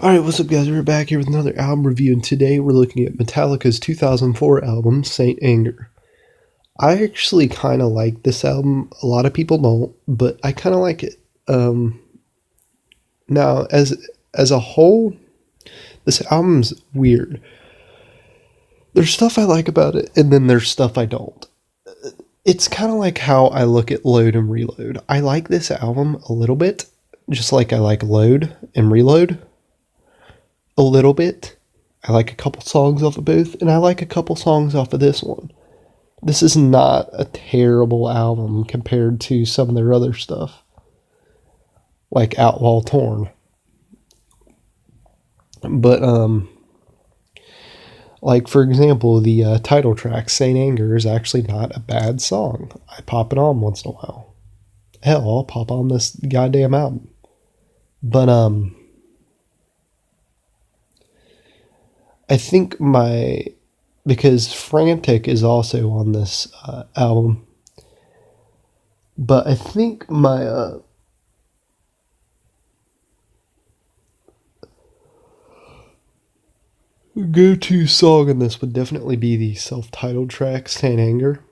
Alright, what's up, guys? We're back here with another album review, and today we're looking at Metallica's 2004 album, Saint Anger. I actually kind of like this album. A lot of people don't, but I kind of like it. Now, as a whole, this album's weird. There's stuff I like about it, and then there's stuff I don't. It's kind of like how I look at Load and Reload. I like this album a little bit, just like I like Load and Reload a little bit. I like a couple songs off of both, and I like a couple songs off of this one. This is not a terrible album compared to some of their other stuff, like Outlaw Torn. But, like, for example, the title track, Saint Anger, is actually not a bad song. I pop it on once in a while. Hell, I'll pop on this goddamn album. But, I think because Frantic is also on this album, but I think my go-to song in this would definitely be the self-titled track, Saint Anger.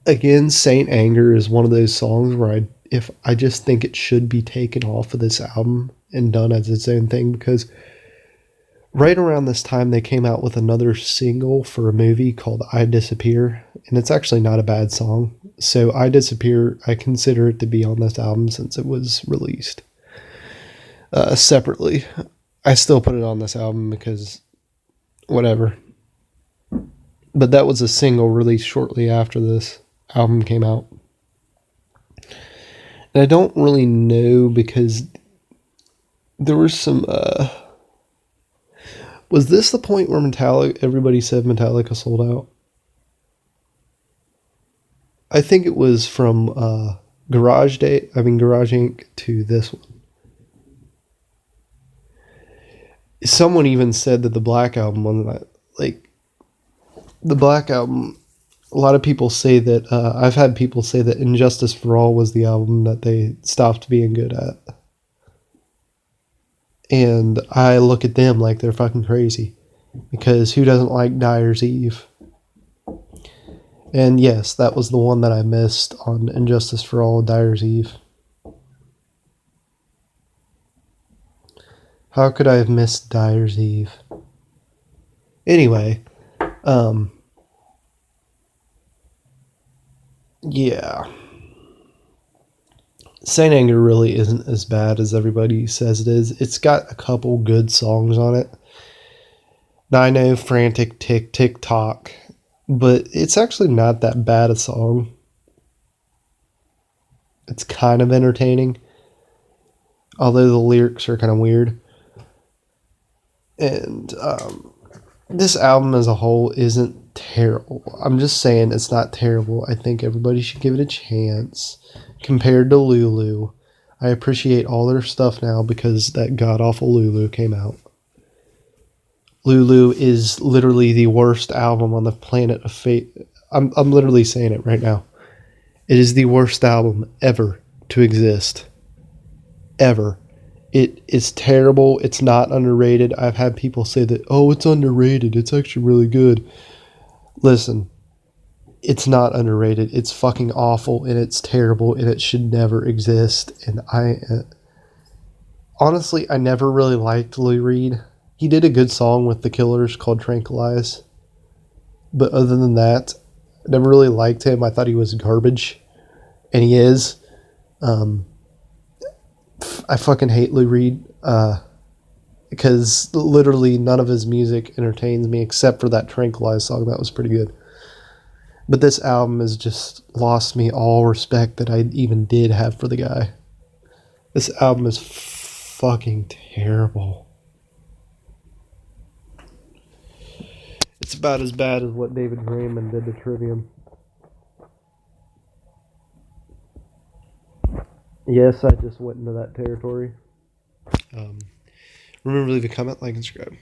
Again, Saint Anger is one of those songs where if I just think it should be taken off of this album and done as its own thing, because right around this time they came out with another single for a movie called I Disappear, and it's actually not a bad song. So I Disappear, I consider it to be on this album since it was released separately. I still put it on this album because whatever. But that was a single released shortly after this album came out. And I don't really know because there was some was this the point where everybody said Metallica sold out? I think it was from Garage Inc. to this one. Someone even said that the Black Album wasn't like the Black Album. A lot of people say that I've had people say that Injustice for All was the album that they stopped being good at. And I look at them like they're fucking crazy. Because who doesn't like Dyer's Eve? And yes, that was the one that I missed on Injustice for All, Dyer's Eve. How could I have missed Dyer's Eve? Anyway, yeah. Saint Anger really isn't as bad as everybody says it is. It's got a couple good songs on it. Now I know Frantic, Tick, Tick, Tock, but it's actually not that bad a song. It's kind of entertaining, although the lyrics are kind of weird. And this album as a whole isn't terrible. I'm just saying it's not terrible. I think everybody should give it a chance. Compared to Lulu, I appreciate all their stuff now because that god-awful Lulu came out. Lulu is literally the worst album on the planet of fate. I'm literally saying it right now. It is the worst album ever to exist. Ever. It is terrible. It's not underrated. I've had people say that, oh, it's underrated. It's actually really good. Listen, it's not underrated. It's fucking awful, and it's terrible, and it should never exist. And honestly, I never really liked Lou Reed. He did a good song with the Killers called Tranquilize. But other than that, I never really liked him. I thought he was garbage. And he is. I fucking hate Lou Reed because literally none of his music entertains me except for that Tranquilize song. That was pretty good. But this album has just lost me all respect that I even did have for the guy. This album is fucking terrible. It's about as bad as what David Raymond did to Trivium. Yes, I just went into that territory. Remember to leave a comment, like, and subscribe.